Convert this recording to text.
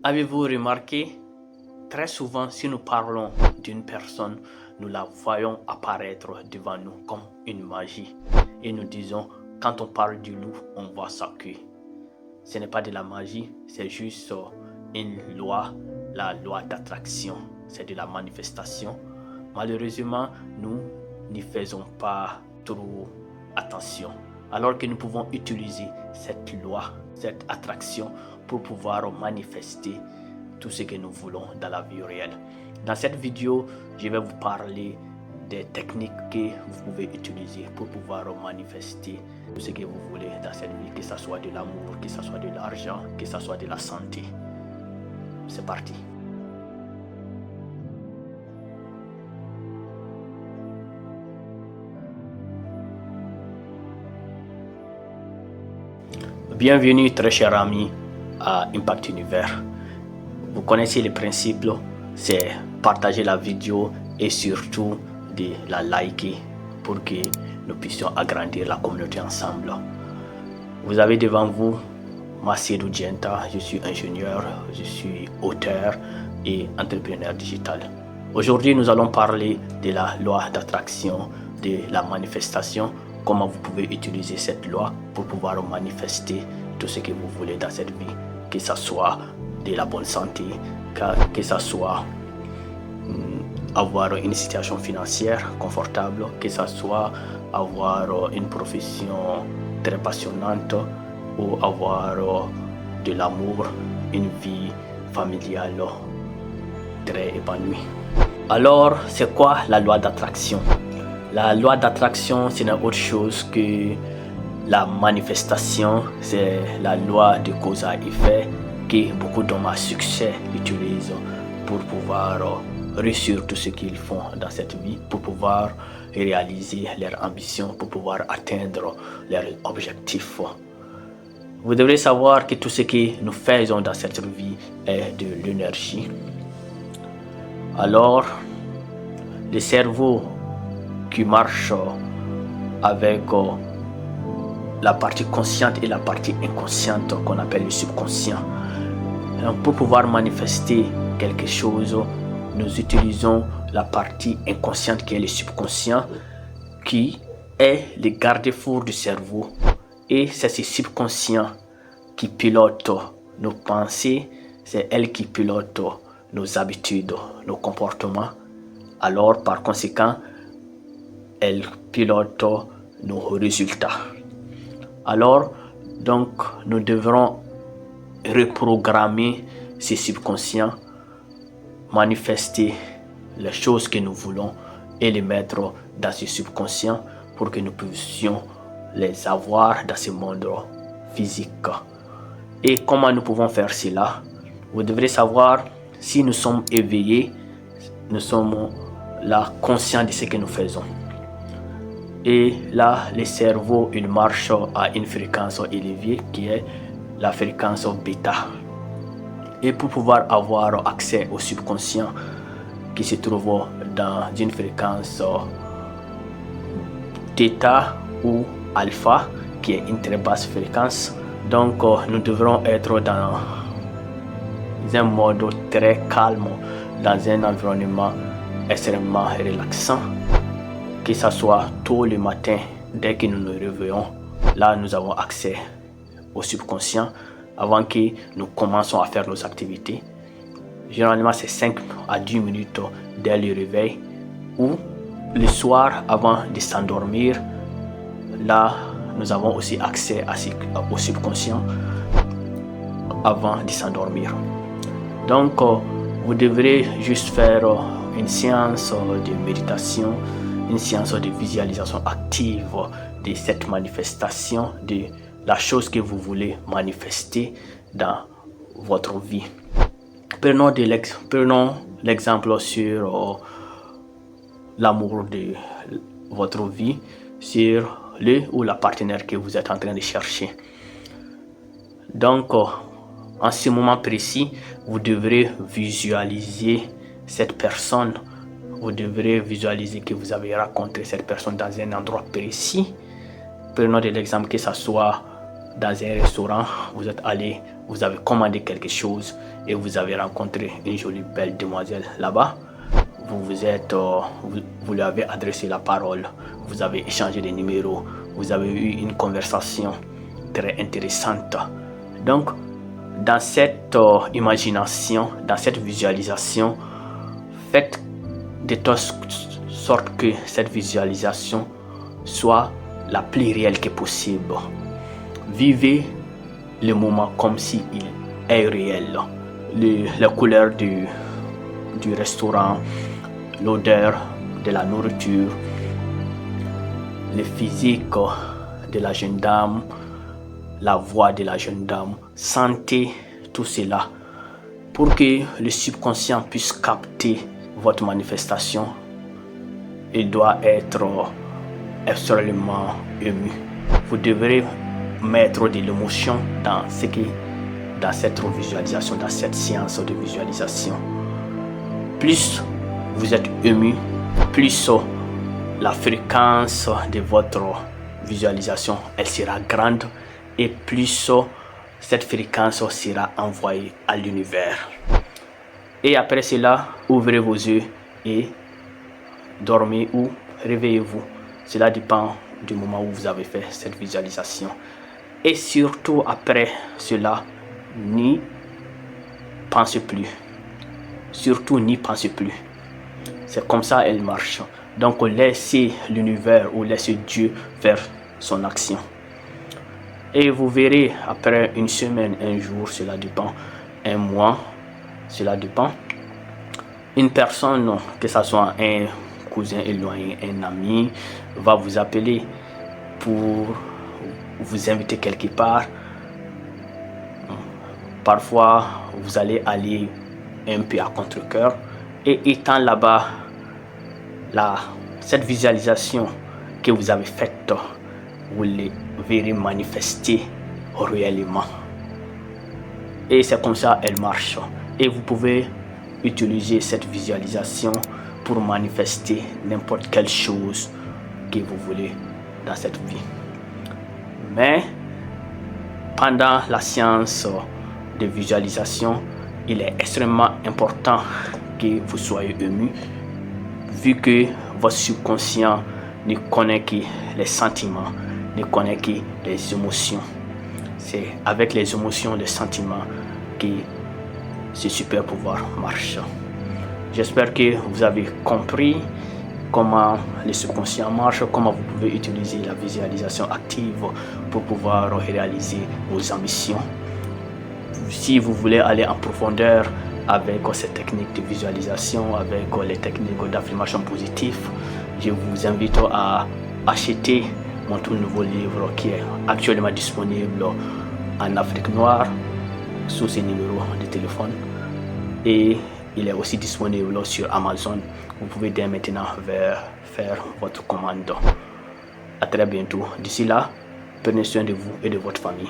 Avez-vous remarqué, très souvent si nous parlons d'une personne, nous la voyons apparaître devant nous comme une magie. Et nous disons, quand on parle du loup, on voit sa queue. Ce n'est pas de la magie, c'est juste une loi, la loi d'attraction. C'est de la manifestation. Malheureusement, nous n'y faisons pas trop attention. Alors que nous pouvons utiliser cette loi, cette attraction pour pouvoir manifester tout ce que nous voulons dans la vie réelle. Dans cette vidéo, je vais vous parler des techniques que vous pouvez utiliser pour pouvoir manifester tout ce que vous voulez dans cette vie, que ce soit de l'amour, que ce soit de l'argent, que ce soit de la santé. C'est parti. Bienvenue très chers amis à Impact Univers. Vous connaissez les principes, c'est partager la vidéo et surtout de la liker pour que nous puissions agrandir la communauté ensemble. Vous avez devant vous Macedo Dienta, je suis ingénieur, je suis auteur et entrepreneur digital. Aujourd'hui, nous allons parler de la loi d'attraction, de la manifestation, comment vous pouvez utiliser cette loi pour pouvoir manifester tout ce que vous voulez dans cette vie, que ce soit de la bonne santé, que ce soit avoir une situation financière confortable, que ce soit avoir une profession très passionnante ou avoir de l'amour, une vie familiale très épanouie. Alors, c'est quoi la loi d'attraction? La loi d'attraction, ce n'est autre chose que la manifestation, c'est la loi de cause à effet que beaucoup d'hommes à succès utilisent pour pouvoir réussir tout ce qu'ils font dans cette vie, pour pouvoir réaliser leurs ambitions, pour pouvoir atteindre leurs objectifs. Vous devrez savoir que tout ce que nous faisons dans cette vie est de l'énergie. Alors, le cerveau qui marche avec la partie consciente et la partie inconsciente qu'on appelle le subconscient. Donc, pour pouvoir manifester quelque chose, nous utilisons la partie inconsciente qui est le subconscient, qui est le garde-fou du cerveau. Et c'est ce subconscient qui pilote nos pensées, c'est elle qui pilote nos habitudes, nos comportements. Alors, par conséquent, elle pilote nos résultats. Alors, donc, nous devrons reprogrammer ces subconscients, manifester les choses que nous voulons et les mettre dans ce subconscient pour que nous puissions les avoir dans ce monde physique. Et comment nous pouvons faire cela? Vous devrez savoir, si nous sommes éveillés, nous sommes là conscients de ce que nous faisons. Et là, le cerveau, il marche à une fréquence élevée qui est la fréquence bêta. Et pour pouvoir avoir accès au subconscient qui se trouve dans une fréquence θ ou alpha, qui est une très basse fréquence, donc nous devrons être dans un mode très calme, dans un environnement extrêmement relaxant, que ce soit tôt le matin, dès que nous nous réveillons. Là, nous avons accès au subconscient avant que nous commençons à faire nos activités. Généralement, c'est 5 à 10 minutes dès le réveil, ou le soir avant de s'endormir. Là, nous avons aussi accès au subconscient avant de s'endormir. Donc, vous devrez juste faire une séance de méditation, une séance de visualisation active de cette manifestation, de la chose que vous voulez manifester dans votre vie. Prenons l'exemple sur l'amour de votre vie, sur le ou la partenaire que vous êtes en train de chercher. Donc, en ce moment précis, vous devrez visualiser cette personne. Vous devrez visualiser que vous avez rencontré cette personne dans un endroit précis. Prenons de l'exemple que ce soit dans un restaurant, vous êtes allé, vous avez commandé quelque chose et vous avez rencontré une jolie belle demoiselle là-bas. Vous lui avez adressé la parole, vous avez échangé des numéros, vous avez eu une conversation très intéressante. Donc, dans cette imagination, dans cette visualisation, faites de telle sorte que cette visualisation soit la plus réelle que possible. Vivez le moment comme s'il est réel. La couleur du restaurant, l'odeur de la nourriture, le physique de la jeune dame, la voix de la jeune dame. Sentez tout cela pour que le subconscient puisse capter votre manifestation. Il doit être extrêmement ému. Vous devrez mettre de l'émotion dans cette visualisation, dans cette séance de visualisation. Plus vous êtes ému, plus la fréquence de votre visualisation elle sera grande et plus cette fréquence sera envoyée à l'univers. Et après cela, ouvrez vos yeux et dormez ou réveillez-vous. Cela dépend du moment où vous avez fait cette visualisation. Et surtout après cela, n'y pensez plus. Surtout n'y pensez plus. C'est comme ça elle marche. Donc laissez l'univers ou laissez Dieu faire son action. Et vous verrez après une semaine, un jour, cela dépend, un mois, cela dépend. Une personne, que ce soit un cousin éloigné, un ami, va vous appeler pour vous inviter quelque part. Parfois, vous allez aller un peu à contre-cœur. Et étant là-bas, cette visualisation que vous avez faite, vous les verrez manifester réellement. Et c'est comme ça elle marche. Et vous pouvez utiliser cette visualisation pour manifester n'importe quelle chose que vous voulez dans cette vie. Mais pendant la séance de visualisation, il est extrêmement important que vous soyez ému, vu que votre subconscient ne connaît que les sentiments, ne connaît que les émotions. C'est avec les émotions, les sentiments que ce super pouvoir marche. J'espère que vous avez compris comment le subconscient marche, comment vous pouvez utiliser la visualisation active pour pouvoir réaliser vos ambitions. Si vous voulez aller en profondeur avec ces techniques de visualisation, avec les techniques d'affirmation positive, je vous invite à acheter mon tout nouveau livre qui est actuellement disponible en Afrique noire sous ce numéro de téléphone, et il est aussi disponible sur Amazon. Vous pouvez dès maintenant faire votre commande. À très bientôt. D'ici là, prenez soin de vous et de votre famille.